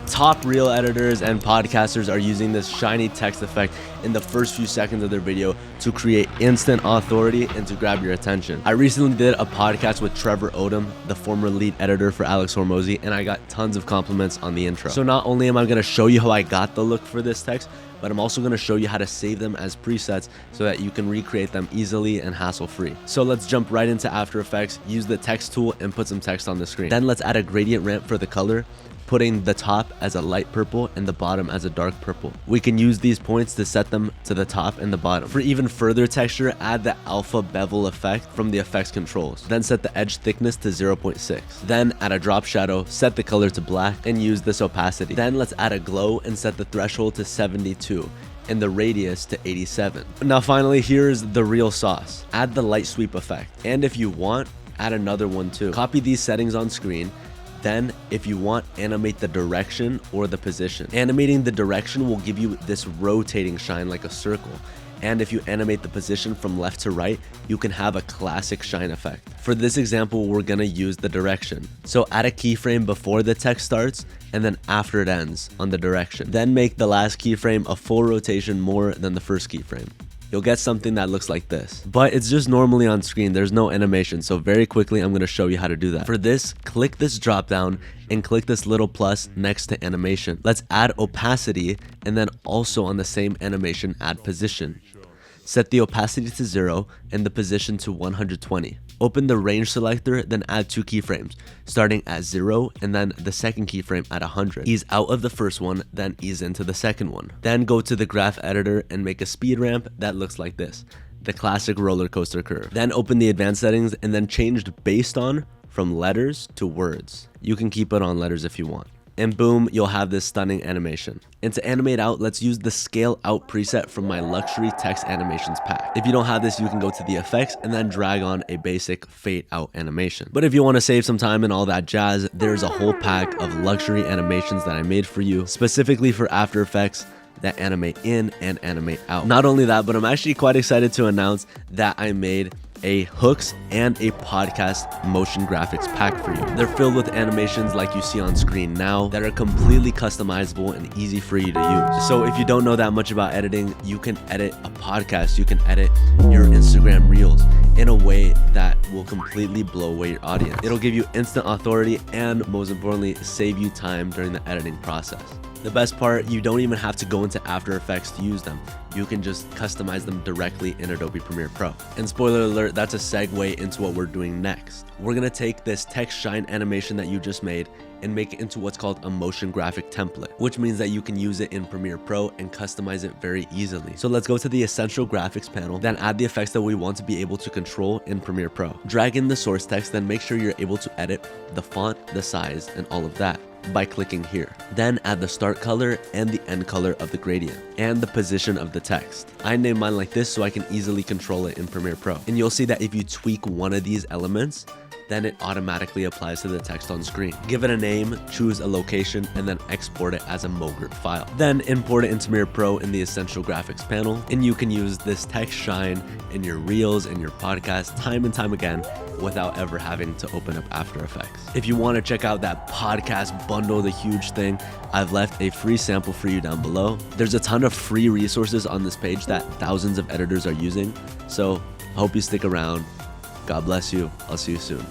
Top reel editors and podcasters are using this shiny text effect in the first few seconds of their video to create instant authority and to grab your attention. I recently did a podcast with Trevor Odom, the former lead editor for Alex Hormozy, and I got tons of compliments on the intro. So not only am I going to show you how I got the look for this text, but I'm also going to show you how to save them as presets so that you can recreate them easily and hassle-free. So let's jump right into After Effects, use the text tool, and put some text on the screen. Then let's add a gradient ramp for the color, putting the top as a light purple and the bottom as a dark purple. We can use these points to set them to the top and the bottom. For even further texture, add the alpha bevel effect from the effects controls. Then set the edge thickness to 0.6. Then add a drop shadow, set the color to black, and use this opacity. Then let's add a glow and set the threshold to 72 and the radius to 87. Now finally, here's the real sauce. Add the light sweep effect, and if you want, add another one too. Copy these settings on screen. Then, if you want, animate the direction or the position. Animating the direction will give you this rotating shine like a circle. And if you animate the position from left to right, you can have a classic shine effect. For this example, we're gonna use the direction. So add a keyframe before the text starts and then after it ends on the direction. Then make the last keyframe a full rotation more than the first keyframe. You'll get something that looks like this, but it's just normally on screen. There's no animation. So very quickly, I'm going to show you how to do that. For this, click this drop down and click this little plus next to animation. Let's add opacity and then also on the same animation, add position. Set the opacity to 0 and the position to 120. Open the range selector, then add 2 keyframes, starting at 0 and then the second keyframe at 100. Ease out of the first one, then ease into the second one. Then go to the graph editor and make a speed ramp that looks like this, the classic roller coaster curve. Then open the advanced settings and then change based on from letters to words. You can keep it on letters if you want. And boom, you'll have this stunning animation. And to animate out, let's use the scale out preset from my luxury text animations pack. If you don't have this, you can go to the effects and then drag on a basic fade out animation. But if you want to save some time and all that jazz, there's a whole pack of luxury animations that I made for you, specifically for After Effects, that animate in and animate out. Not only that, but I'm actually quite excited to announce that I made a hooks and a podcast motion graphics pack for you. They're filled with animations like you see on screen now that are completely customizable and easy for you to use. So if you don't know that much about editing, you can edit a podcast, you can edit your Instagram reels in a way that will completely blow away your audience. It'll give you instant authority and most importantly, save you time during the editing process. The best part, you don't even have to go into After Effects to use them. You can just customize them directly in Adobe Premiere Pro. And spoiler alert, that's a segue into what we're doing next. We're gonna take this text shine animation that you just made and make it into what's called a motion graphic template, which means that you can use it in Premiere Pro and customize it very easily. So let's go to the essential graphics panel, then add the effects that we want to be able to control in Premiere Pro. Drag in the source text, then make sure you're able to edit the font, the size, and all of that by clicking here. Then add the start color and the end color of the gradient and the position of the text. I named mine like this so I can easily control it in Premiere Pro. And you'll see that if you tweak one of these elements, then it automatically applies to the text on screen. Give it a name, choose a location, and then export it as a MOGRT file. Then import it into Premiere Pro in the Essential Graphics panel, and you can use this text shine in your reels and your podcast time and time again without ever having to open up After Effects. If you want to check out that podcast bundle, the huge thing, I've left a free sample for you down below. There's a ton of free resources on this page that thousands of editors are using, so I hope you stick around. God bless you. I'll see you soon.